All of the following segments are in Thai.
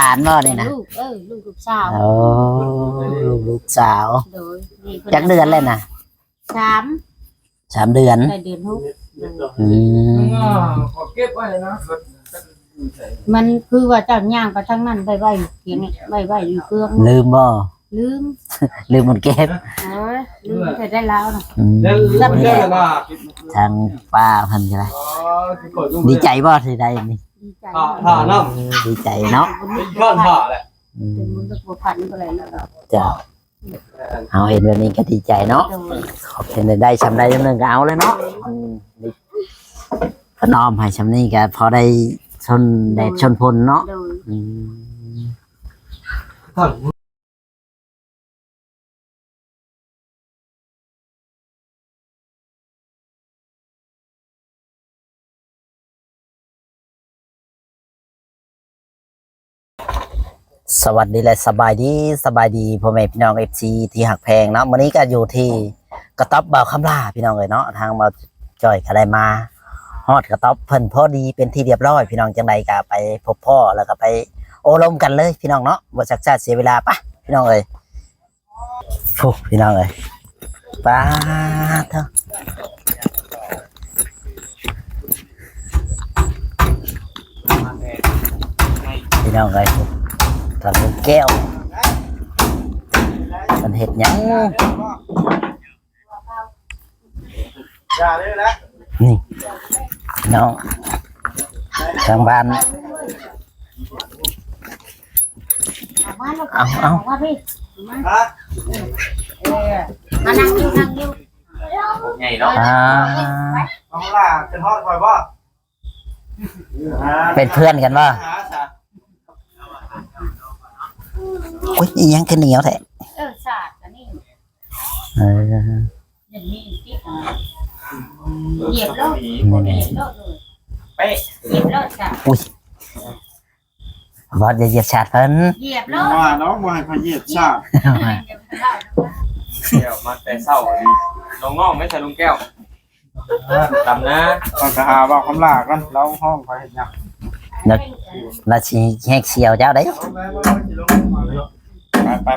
านบ่นี่นะลูกสาวโอ้ลูกสาวโดยจักเดือนเลยนะ3 เดือนได้เดือน6ขอเก็บไว้นะมันคือว่าเจ้าย่างไปทั้งนั้นไปไว้เขียนไว้อยู่เครื่องลืมบ่ลืมมันเก็บลืมจะได้แล้วนะรับเงินว่าทางป้าเพิ่นก็ได้ดีใจบ่ที่ได้นี่ดีใจน้ดีใจเนาะก้อนผ่าแหละเป็นบุญตะกัวพันก็เลยแล้วจ้าเอาเห็นแบบนี้ก็ดีใจเนาะขอบคุณได้ชำได้จำนึงก็เอาเลยเนาะพนอมให้ชำนี้ก็พอได้ชนแดดชนพลเนาะสวัสดีและสบายดีพ่อแม่พี่น้อง FC ที่หักแพงเนาะวันนี้ก็อยู่ที่กระต๊อบบ่าวคำลาพี่น้องเลยเนาะทางมาจ่อยก็ได้มาฮอดกระต๊อบเพิ่นพอดีเป็นที่เรียบร้อยพี่น้องจังใดก็ไปพบพ่อแล้วก็ไปโอ้ลมกันเลยพี่น้องเนาะบ่ชักช้าเสียเวลาปะพี่น้องเอ้ยฟูพี่น้องเอ้ยป้าเถอะพี่น้องเอ้ยทำเป็นแก้วมันเห็ดหยังนี่น้องทางบ้านเอามาพี่มานั่งอยู่ไงเนาะเอาล่ะเป็นทอดคอยบ่เป็นเพื่อนกันบ่โอ้ยยังขึ้นเหนียวแท้ศาสตร์อันนี้อย่างนี้ที่เหยียบโลดเลยเป๊ะเหยียบโลดจ้ะอุ้ยบอสเหยียบชาติเพิ่นเหยียบโลดว่าน้องว่าให้เหยียบชาติเดี๋ยวมาแต่เศร้าน้องไม่ใช่ลุงแก้วตำนะก่อนจะหาว่าคำลากันเราห้องไปเห็นยังเราชี้แหกเสียวเจ้าได้ไป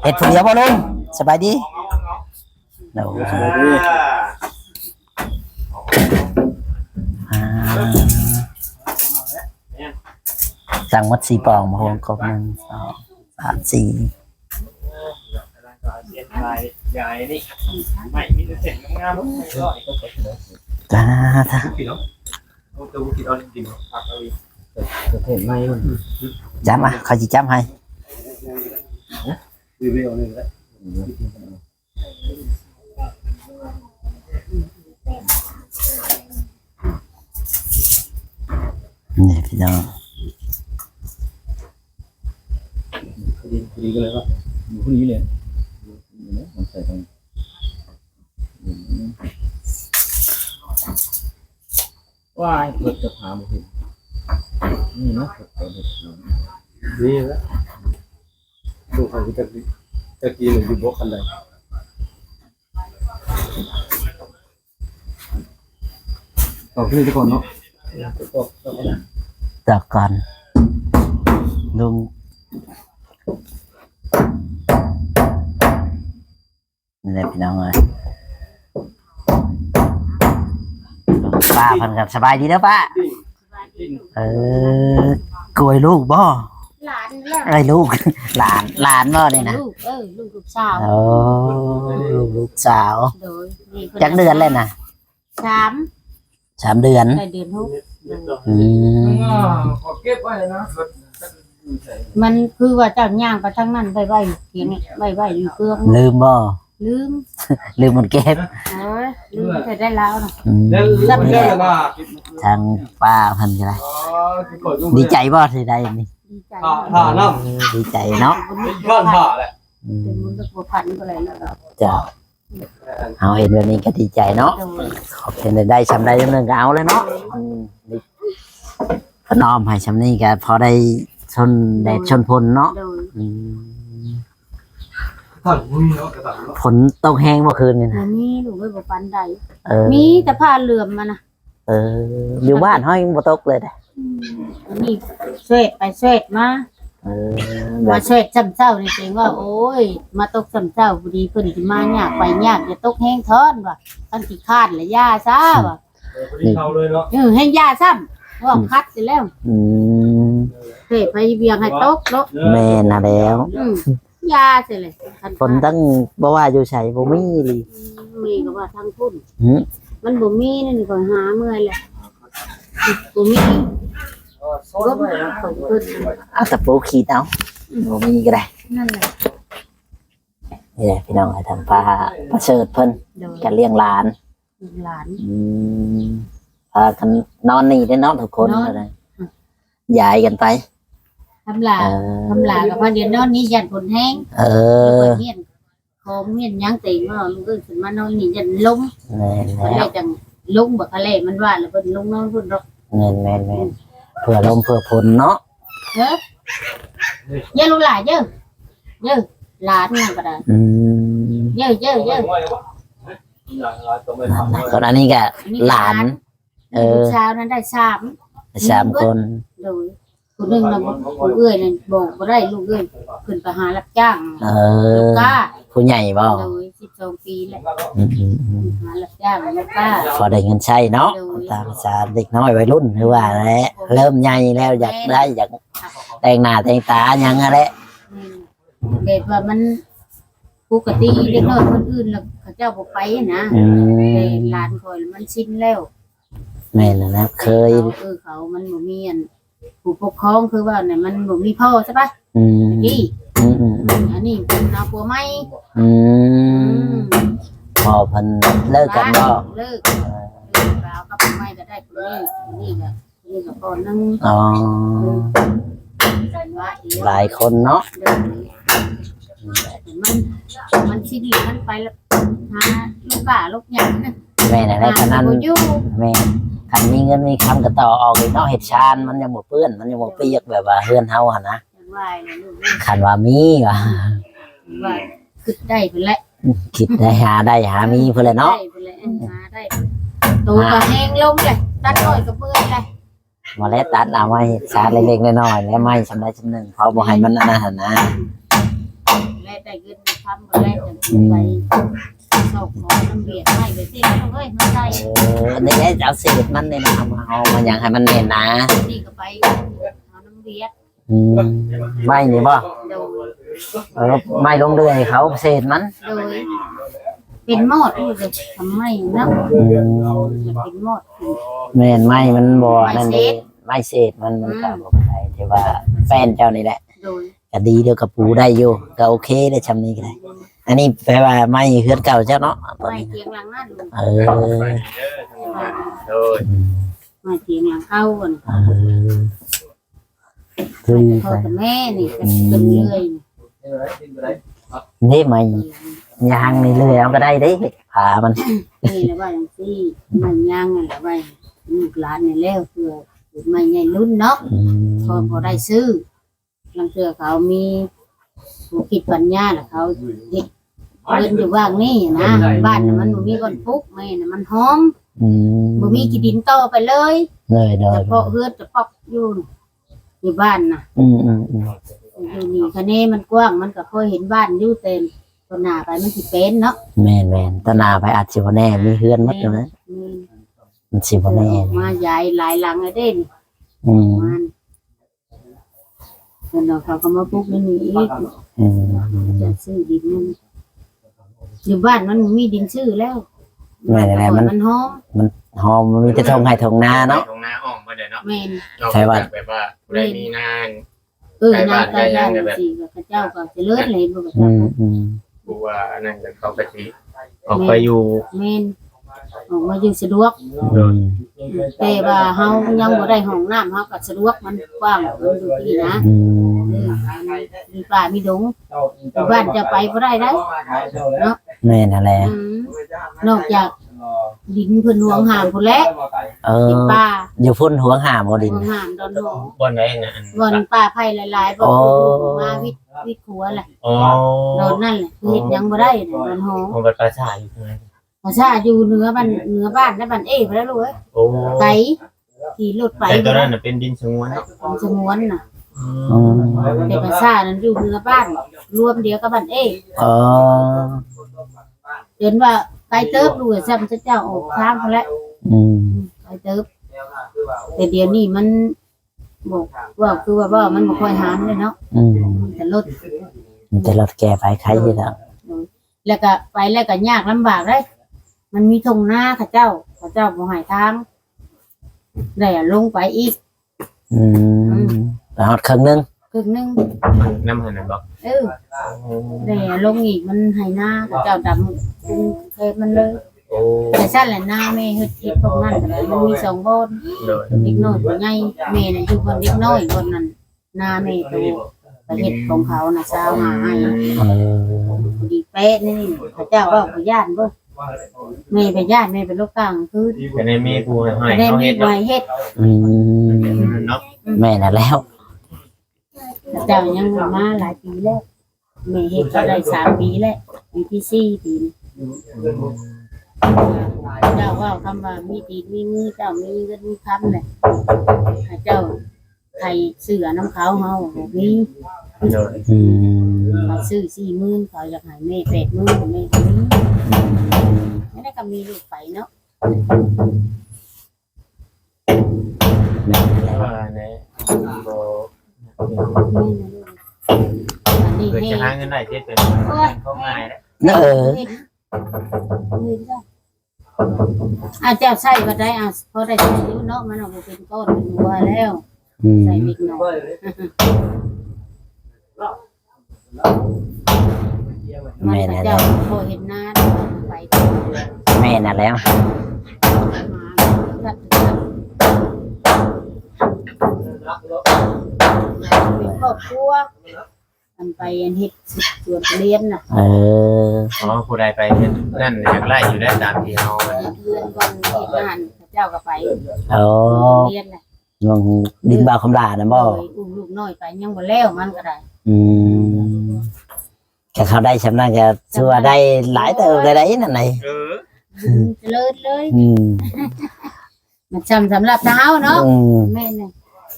เห็ดผู้เดียวบ่ลุงสบายดีเดี๋ยวสบายดีสั่งมัด4 ปองมาโฮมครบ1 2 3 4ใหญ่นี่ไม่มีแต่เสียงงามจ้าจ้าจำอ่ะเขาจะจำให้นี่พี่น้องดีกันเลยว่าพรุ่งนี้เลยมันใส่ตรงว้ายเปิดกระถางมือนี่นะเปิดดีแล้วดูใครจะกินหรือดูบกกันเลยต่อขึ้นทุกคนเนาะต่อก่อนลุงนี่พี่น้องเลยป้าพันกันสบายดีนะป้ากล้วยลูกบ่หลานไอ้ลูกหลานบ่นี่นะลูกสาวโอ้ลูกสาวจักเดือนเลยนะ3 เดือนได้เดือน6ขอเก็บไว้นะมันคือว่าเจ้าย่างไปทั้งนั้นไปไว้เขียนไว้อยู่เครื่องลืมบ่ลืมมันเก็บลืมจะได้แล้วนะรับเงินว่าทางป้าเพิ่นก็ได้ดีใจบ่ที่ได้นี่ดีใจดีใจเนาะก้อนผ่าแหละเป็นบุญตะกัวพันก็เลยแล้วจ้าเอาเห็นแบบนี้ก็ดีใจเนาะขอบคุณได้ชำได้จำนึงก็เอาเลยเนาะพนอมให้ชำนี้ก็พอได้ชนแดดชนพลเนาะฝนตกแห้งเมื่อคืนนี่นะมีหนูไม่บอกปันใดมีแต่ผ้าเหลื่อมมานะอยู่บ้านห้อยบ่ตกเลย อันนี้เสวดไปเสวดมา เออแบ มา บ เสวดจำเจ้านี่เองว่าโอ้ยมาตกจำเจ้าพอดีเพิ่นสิมายากไปยากอย่าตกแห้งท้อนว่ะตั้งขี้คร้านและย่าซะว่ะ พอดีเข้าเลยเนาะ แห้งย่าซ้ำว่าคัดสิแล้ว อืม เสวดไปเบียงให้ตกเนาะ แม่น่ะแล้ว ยาสิเลยคั ฝนตั้งบ่ว่าอยู่ไสบ่มีเลย มีก็ว่าทางพุ่น หืม มันบ่มีนั่นก็หาเมื่อยแหละบ่มี ซ้อน รบ ไว้นะ ของเพิ่น เอาตะปูขีดเอาบ่มีก็ได้ นั่นแหละ นี่แหละพี่น้องให้ทางป้าประเสริฐเพิ่น โดย จะเลี้ยงหลาน หลาน พากันนอนนี่ได้เนอนทุกคน นอน เลยย้ายกันไป ทำลา เออ ทำลากับพอเดี๋ยวนอนนี้ยันฝนแห้ง เอ แล้ว อ ก็เมียนโคมเมียนยังติงว่าลูกเอ้ยขึ้นมานอนนี่ยันลง แม่น เขา แล้ เรี วย กจังลงบักอะไรมันว่าแล้วเพิ่นลงนอนเพิ่นดอก แม่นเพื่อลมเพื่อผลเนาะ เด้อเยอะลูกหลานเยอะเยอะหลานนั่นก็ได้ อืม เยอะเยอะเยอะ คนอันนี้ก็ อันนี้ หลาน เอ ลู อก สาวนั้นได้สาม 3 คน โดยคนหนึงน่ะลูกเอ้ยนั่นบอกบ่ได้ลูกเอ้ยขึ้นไปหารับจ้าง เอ ลู อก กา ผู้ใหญ่บ่ โดย12 ปีแล้ว อืม หารับจ้างลูกกา พอได้เงินใช้เนาะตามภาษาเด็กน้อยวัยรุ่นหรือว่าแหละเริ่มใหญ่แล้วอยากได้อยากแต่งหน้าแต่งตาหยังอะไร แบบว่ามันปกติเด็กน้อยคนอื่นแล้วเขาเจ้าบ่ไปนะ อื แต่ ม หลานคอยมันชินแล้ว แม่นแล้วนะเคย เขามันบ่มีอันผู้ปกครองคือว่าเนี่ยมันบ่มีพ่อใช่ปะ อืม นี่ อืม อันนี้เป็นเอาผัวใหม่ อืมพอเพันเลิกกันก็ เลิกแล้วกับผัวใหม่ก็ได้คนนี้นี่ก็พ่อนึง อ๋อ ว่าอีก หลายคนเนาะ เดินมันชินแล้วมันไปแล้วหาลูกกาลูกหยัง แม่อะไรขนาดนั้น บ่อยู่ แม่คันมีเงินมีคำก็ต่อออกอีกเนาะเห็ดชานมันยังบ่เปื้อนมันยังบ่เปียกแบบว่าเฮือนเฮาหั่นนะ จังว่าเลยลูก คันว่ามีว่ะ ว่าคิดได้เพิ่นแหละ คิดได้หามีเพิ่นแหละเนาะ ได้เพิ่นแหละหาได้ตัวก็แห้งลงเลยตัดน้อยก็เบื่อเลย มาแล้วตัดเอาไว้เฮ็ดชานเล็กๆน้อยๆแล้วไม่สำใดสำหนึ่งเพราะบ่ให้มันอันนั้นหั่นนะ แล้วได้เงินทำบ่ได้จังไปสอบหมอน้ำเบียดให้ไปสิเฮ้ยมันได้ นี่ได้เอาเศษมันนี่นะเอามาอย่างให้มันแน่นนะ นี่ก็ไปเอาน้ำเบียด ไม่นี่บ่ โดย ไม่ลงเรือให้เขาเศษมัน โดยเป็นหมอดด้วยเลยทำไมเนาะจะเป็นหมอด แม่นไม่มันบ่นั่นเองไม่เศษมันก็บ่เป็นไรที่ว่าแฟนเจ้านี่แหละ โดย ก็ดีเดียวกับปูได้อยู่ก็โอเคได้ชำนี้ก็ได้อันนี้แปลว่าไม่เฮือนเก่าเจ้าเนาะตอน ไม่ นี้ เตียงหลังนั่น เออ โดย ไม่เตียงหลังเข้าก่อน เออคือ พ่อกับแม่นี่ก็เป็นเรื่อย นี่ไม่ยางนี่เลยเอาก็ได้เด้ผามัน นี่แล้วว่าอย่างที่มันย่างอะไรไว้ลูกหลานนี่แล้วเพื่อไม่ใหญ่รุ่นเนาะพอได้ซื้อลังเทือเขามีผู้คิดปัญญาแล้วเขาเฮ็ดเงินอยู่ว่างนี่นะบ้านน่ะมันบ่มีบ่อนปลูกแม่น่ะมันหอมบ่มีกี่ดินต่อไปเลย เลยโดย เฉพาะเฮือนเฉพาะอยู่บ้านน่ะอยู่นี่คะแนนมันกว้างมันก็ค่อยเห็นบ้านอยู่เต็มต้นหน้าไปมันสิเป็นเนาะ แม่นตนาไปอาจสิบ่แน่มีเฮือนหมดอยู่นะ นี่ มันสิบ่แน่ มาใหญ่หลายหลังเลยเด้น อืม มันแล้วเขาก็มาปลูกในนี้อีก อืม จะซื้อดินนั่นอยู่บ้านมันมีดินซื้อแล้ว แม่นอะไรมัน มันหอม หอมมันมีแต่ทงให้ทงนาเนาะ ตรงหน้าอ่องมาเดี๋ยวเนาะ แม่น ใช่ว่า แบบว่าได้มีนาน นางตายายสิกับเจ้าก็เจริญเลยบ่ กูว่าอันนั้นจะเข้าไปทีออกไปอยู่ แม่นออกมาอยู่สะดวก อืม แต่ว่าเฮายังบ่ได้ห้องน้ำเฮาก็สะดวกมันกว้างมันอยู่ที่นะ อืม มีป่ามีดงอยู่บ้านจะไปบ่ได้ได้ แม่นอะไร นอกจากดินเพิ่นห่วงห้ามพุ่นแหละ เออ เป็นป่า อยู่พุ่นหัวหามบ่ดิน ห่วงห้ามดอนหง บนไหนนะ บ่อนป่าไผ่หลายๆบ่มาวิทย์ขัวแหละ อ๋อ ดอนนั่นแหละคือเฮ็ดหยังบ่ได้ดอนหง มันเป็นภาษาอยู่ตรงนั้น ภาษาอยู่เหนือบ้านและบ้านเอ้ไปแล้วลูกเอ้ย โอ้ ไกล ขี่รถไป แต่ตัวนั้นน่ะเป็นดินสงวนเนาะ สงวนน่ะ อืม แต่ภาษานั้นอยู่เหนือบ้านรวมเดียวกับบ้านเอก อ๋อ เห็นว่าไกลเติบดูซ้ำเจ้าออกทางเขาแล้ว อืม ไกลเติบแต่เดี๋ยวนี้มันบอกว่าคือว่ามันบ่ค่อยหามเลยเนาะ อืม แต่รถ มันจะลดแก้ไปใครอยู่แล้ว แล้วก็ไปแล้วก็ยากลำบากเลยมันมีทงหน้าเขาเจ้าบ่ให้ทางได้ลงไปอีก อืมแล้วครึ่งนึง ครึ่งนึง น้ำหันน่ะบอก ได้ลงอีกมันให้หน้าเขาเจ้าดำเป็นเคยมันเลย โอ้ แต่ซั่นแหละหน้าแม่เฮ็ดพวกนั้นมันมี2บ่อน โดย เด็กน้อยผู้ใหญ่แม่น่ะอยู่บนเด็กน้อยบนนั้นหน้าแม่ตัวประเทศของเขาน่ะสาวหาให้ เออ ดีเป๊ะนี่เขาเจ้าว่าบ่ย่านบ่แม่ไปย่านแม่ไปลูกกลางคือ แต่ในมีผู้ให้ ได้ เขา มี เฮ็ด ไว้ เนาะ เฮ็ด อืม เนาะ แม่น่ะแล้ว เจ้ายังมาหลายปีแล้วแม่เฮ็ดก็ได้3ปีแล้วปีที่4ปีเจ้าว่าคำว่ามีตีนมีมือเจ้ามีเงินมีคำแหละให้เจ้าไทยเสือน้ำเขาเฮาแบบนี้ โดย อืม เขาซื้อ40,000เขาอยากให้แม่80,000แม่ก็มีไม่ได้ก็มีลูกไปเนาะ แม่น่ะแล้ว ว่าในบ่ อันนี้ เกิด ให้ จะหาเงินได้เฮ็ดเป็นเขาง่ายแล้ว เออ เจ้าใส่ก็ได้พอได้ใส่อยู่เนาะมันออกมาเป็นก้อนเป็นหัวแล้ว อืม ใส่เล็กน้อย แม่น่ะแล้ เจ้าว พอเห็นหน้าไป แม่น่ะแล้ว มาเป็นครอบครัวอันไปอันเฮ็ดสวนเรียนน่ะ เออ อ๋อผู้ใดไปเฮ็ดนั่นอยากไล่อยู่ได้ตามที่เฮา เพื่อนก่อนเฮ็ดงานเจ้าก็ไป โอ้ เรียนน่ะ งงดินบ่าวคำลานะบ่ อุ้มลูกน้อยไปยังบ่แล้วมันก็ได้ อืมแค่เขาได้ชำนาญก็ชัวาได้หลายเติบเลยได้นั่นไง เจริญเลย อืม มันสำหรับเท้าเนาะ อืม แม่เนี่ย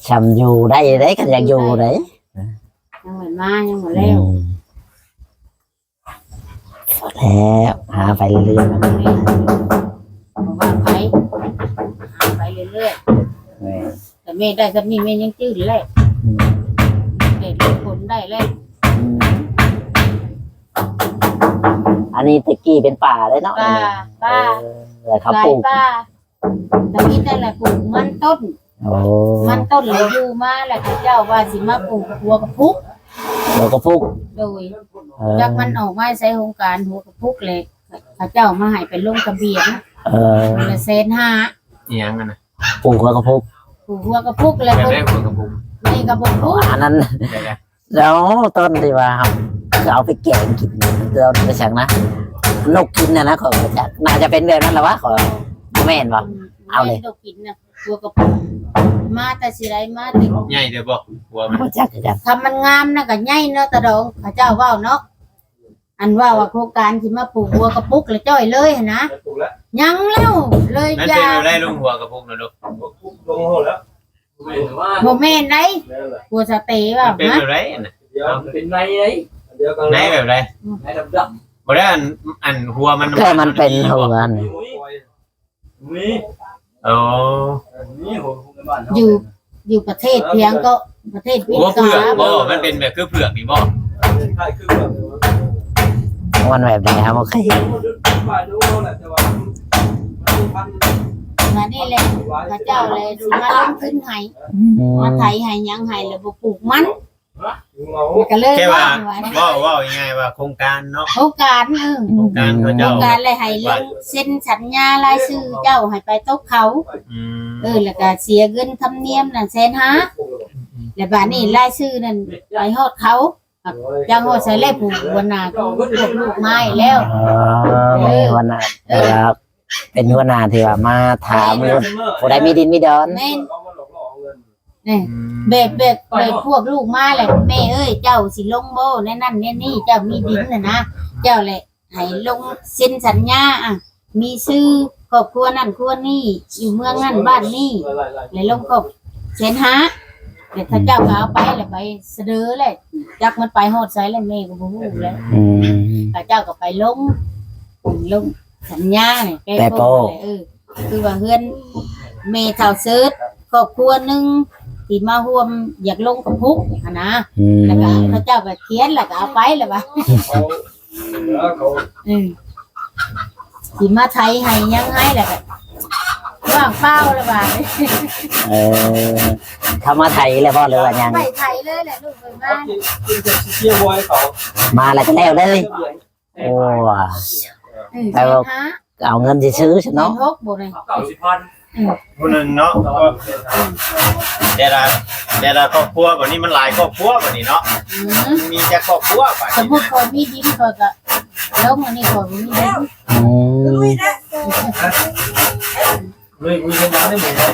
ชำอยู่ได้ได้กันอยากอยู่ได้ ยังเหมือนมายังบ่ อื แล้ว มแล้วหาไปเรื่อยๆ บอกว่าไปหาไปเรื่อยๆแต่แม่ได้กับนี่แม่ยังจืดเลย อืม เด็กผลได้เลย อันนี้ตะกี้เป็นป่าเลยเนาะ ป้า แล้วเขา หลา ป ย ลูก ป้าแต่นี่แต่ละปลูกมันต้น โอ้ มันต้นเลยอยู่มาแล้วเขาเจ้าว่าสิมาปลูกหัวกระพุก แล้วก็ปลูก โดย เออ จากมันออกมาใช้โครงการหัวกระพุกเลยเขาเจ้ามาให้เป็นลงทะเบียน เออ ละ150,000 อีหยังกันนะ ปลูกแล้วก็ปลูก ปลูกหัวกระพุกเลย แบบ เพิ่น ได้หัวกระปุก นี่กระพุกพุก อันนั้น ได้แล้ว แล้วต้นที่ว่าเอาไปแกงกินเราไปสั่งนะนกกินนะขอจะน่าจะเป็นแบบนั้นแหละวะขอแม่นบ่ เอาเลย ดอกกินน่ะหัวกระพุกมาแต่สิได้มาแต่ ใหญ่เด้อบ่หัวมัน บ่จักจัก ทำมันงามนะก็ใหญ่เนาะตะดองเขาเจ้าเว้าเนาะอันว่าโครงการสิมาปลูกหัวกระปุกแล้วจ้อยเลยหั่นนะ ถูกแล้ว ยังแล้วเลย นั่น อ เป็น ยา แบบได้ลงหัวกระปุกนะลูก ลงโหดแล้ว บ่แม่นได้ นั่นแหละ หัวสะเตว่า มันเป็น ฮะ แบบไรน่ะ เดี๋ยว เป็นไรđấy เดี๋ยวกัน ไหนแบบไร ไรđậm đậm บ่ได้อันหัวมัน แค่มันเป็นหัวอัน นี่ โอ้ นี่หัวคุณบ้าน อยู่ประเทศเพียงก็ประเทศวิ หัว กา เผือกบ่มันเป็นแบบคือเผือกนี่บ่ ใช่คือแบบ มันแบบไหนครับโอเค บ้านนู้นแหละแต่ว่าพัน มานี่แหละพระเจ้าเลยสิมาลงทุนให้มาไถให้หยังให้แล้วบ่ปลูกมัน เงา ก็เลย แค่ว่า ไว้ ว่าง่ายๆว่าโครงการเนาะ โครงการโครงการเขา โคร เจ้าง การเลยให้ลงเซ็นสัญญารายชื่อเจ้าให้ไปตกเขา อืม แล้วก็เสียเงินธรรมเนียมนั่น150,000แล้วบัดนี้รายชื่อนั่นไปฮอดเขาจังฮอดใส่เลขผูกหัวหน้าก็พวกลูกไม้แล้ว วันน่ะเป็นหัวหน้าที่ว่ามาถามผู้ใดมีดินมีดอน แม่น เขามาหลอกล่อเงิน นี่แบบพวกลูกมาแหละแม่เอ้ยเจ้าสิลงโบแน่นั่นแน่นี่เจ้ามีดินน่ะนะเจ้าแหละให้ลงเซ็นสัญญามีชื่อ ครอบครัวนั่นครัวนี่อยู่เมืองนั่นบ้านนี่เลยลงก็เซ็นหาเดี๋ยวถ้าเจ้าก็เอาไปแล้วไปเสดอเลยจักมันไปฮอดไสแล้วแม่ก็บ่ฮู้แล้ว อืม ถ้าเจ้าก็ไปลงสัญญาเนี่ย แปะโป้ คือว่าเฮือนแม่เฒ่าเซิร์ชครอบครัวหนึงที่มาร่วมอยากลงกับพุกหั้นนะ อืม แล้วก็พระเจ้าก็เขียนแล้วก็เอาไปแล้วว่า เขาเหลือเขา สิมาไทยให้ยังให้แล้วก็ว่างเปล่าแล้วว่า เออเข้ามาไทยแล้วบ่หรือว่ายัง ไปไทยเลยแหละลูกไปบ้าน กินจะเชี่ยวบอยเขา มาแล้วก็แล้วเลยโอ้ว่ะ ไปว่า เอาเงินสิซื้อฉัน เนาะ เนาะ บ่เลย 90,000ผู้นึงเนาะแต่ละครอบครัวบัดนี้มันหลายครอบครัวบัดนี้เนาะมีแต่ครอบครัวบัด สมมุติคนมีดินก็แล้วมันนี่คนมีดิน อืม เลยคุยกันมาได้หมดเลย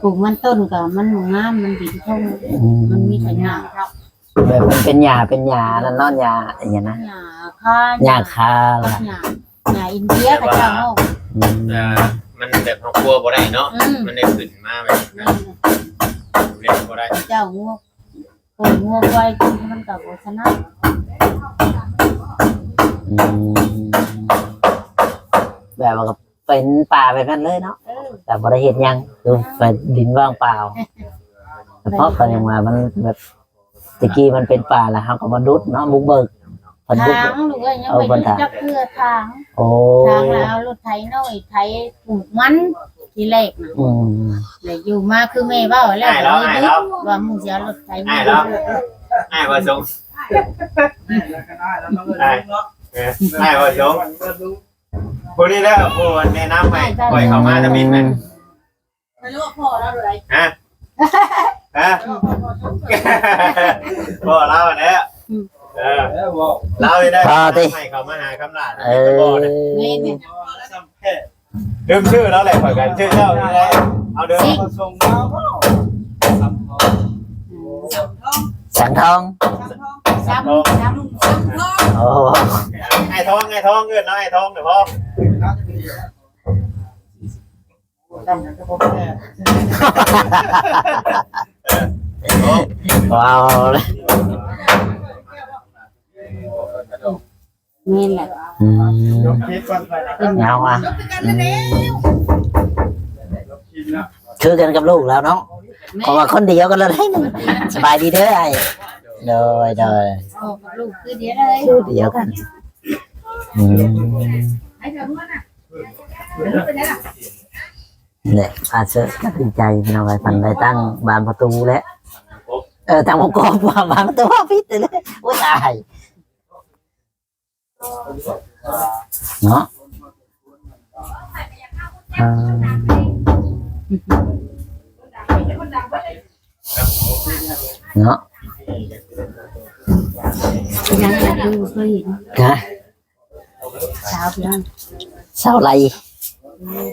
ปลูกมันต้นก็มันงามมันดินทงมันมีแต่หญ้าครับ แบบมันเป็นหญ้านั่นเนาะหญ้าอย่างเงี้ยนะ หญ้าค่า หญ้าคา ห ล่ะ ญ้าอินเดียก็เจ้าเนาะ อืม มันแบบครอบครัวบ่ได้เนาะมันได้ขึ้นมาแบบนั้นเรียกบ่ได้ เจ้างัวคนงัวไว้มันก็บ่ชนะ อืมแบบว่าก็เป็นป่าไปกันเลยเนาะแต่บ่ได้เห็นยังคือเป็นดินว่างเปล่าแต่เพราะเขายังว่ามันแบบตะกี้มันเป็นป่าแล้วเขาก็มาดุดเนาะบุกเบิกเพิ่นบุก ทางลูกเอ้ยยังไม่รู้จักเพื่อทาง โอ้ ทางแล้วเอารถไถน้อยไถปลูกมันทีแรกน่ะ อืม เลยอยู่มาคือแม่เว้าแล้วมีดึกว่ามึงสิเอารถไถมา ให้ว่าสงให้ว่าสงผู้นี้แล้วผู้แนะนำให้ปล่อยเข้ามาจะมินนะ ไม่รู้พ่อแล้วเลย ฮะพ่อเล่าเนี่ยแล้วบอก เล่าได้ให้เขามาหาคำลาด แม่เนี่ย ลืมชื่อแล้วแหละเหมือนกันชื่อเจ้านี่แหละเอาเดินมาส่งมา สังทอง ซ้ำ โอ้ ไอ้ทองเงินเนาะไอ้ทองเดี๋ยวพ่อ ว้าวเลย นี่แหละ อืม คิดก่อนไปนะ เงาอ่ะคือกันกับลูกแล้วเนาะเพราะว่าคนเดียวกันเลยสบายดีเด้อไอ้โดย โอ้ลูกคือเดียวเลย เดียวกันอืมเนี่ยอาเซอร์ก็ดีใจพี่น้องไอ้พันได้ตั้งบานประตูแล้วตั้งวงกลมว่าบานประตูพิษเลยโอ้ยตายเนาะเนาะ ยังดูเคยเห็น ฮะ สาวพี่น้อง เสาไร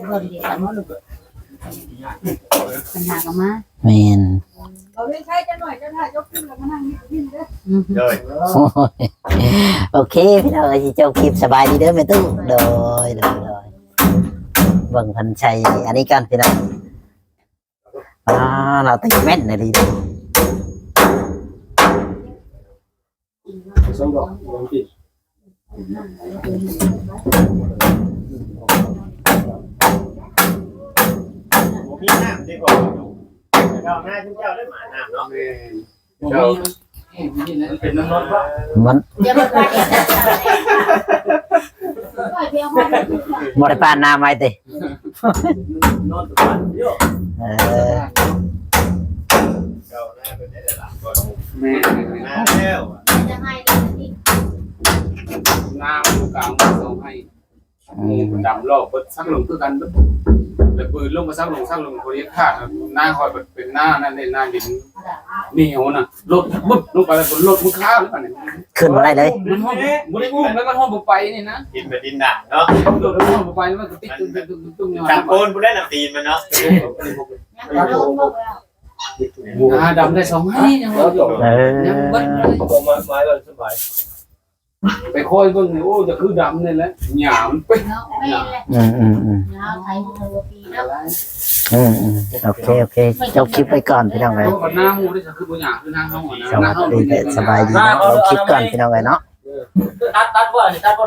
เบิ่งเดียวกันลูกปัญหากันมา แมน เราเรียกใช้จะหน่อยจะถ่ายยกขึ้นแล้วมานั่งนิ่งๆเด้อ เลย โอเคพี่น้องที่เจ้าคลิปสบายดีเด้อแม่ตู้โดยเบิ่งพันชัยอันนี้กันพี่น้องเราตีแม่นเลยดี สองดอกลองกิน มีน้ำที่ผมเจ้าหน้าที่เจ้าได้หมาน้ำเนาะ เจ้าเป็นน้ำร้อนว่า มัน เดี๋ยวไปเองไปเพียงพอ บ่ได้ปานน้ำไว้ติ นอนบ้านเยอะ เออ เจ้าหน้าเป็นได้หลังก่อน แม่ น้ำแล้ว จะให้ได้ที่ น้ำลูกกลางมาส่งให้ดำโลกเปิดซักลงคือกันเลยปืนลงมาซักลงคนนี้ขาดหน้าคอยเป็นหน้านั่นเลยหน้าดินนี่เหวน่ะรถบึ๊บลงไปแล้วรถมันข้าวหรือเปล่าเนี่ย ขึ้นมาได้เลย มันห้องมันได้อุ้มแล้วมันห้องบุไปนี่นะ กินไปดินหนักเนาะ รถห้องบุไปแล้วมันติดตุ้มเนี่ย จับโกนผู้ได้น้ำตีนมันเนาะ ยังจะลงบอกแล้ว ดำได้2ให้ยังบ่จบ เออ ยังเบิดเลย ก็ไม้ก็สบาย ไปคอยเบิ่งนี่โอ้จะคือดำนี่แหละหยามไป เนาะแม่นแหละ อืม เนาะไทยบ่ปีเนาะ โอเคจบคลิปไปก่อนพี่น้องเลย ตัวกับหน้าหมูได้จะคือบ่หยามคือหน้าเฮาอ่ะนะ สวัสดีและสบายดีเนาะเราคลิปก่อนพี่น้องเลยเนาะ ตัดบ่นี่ตัดบ่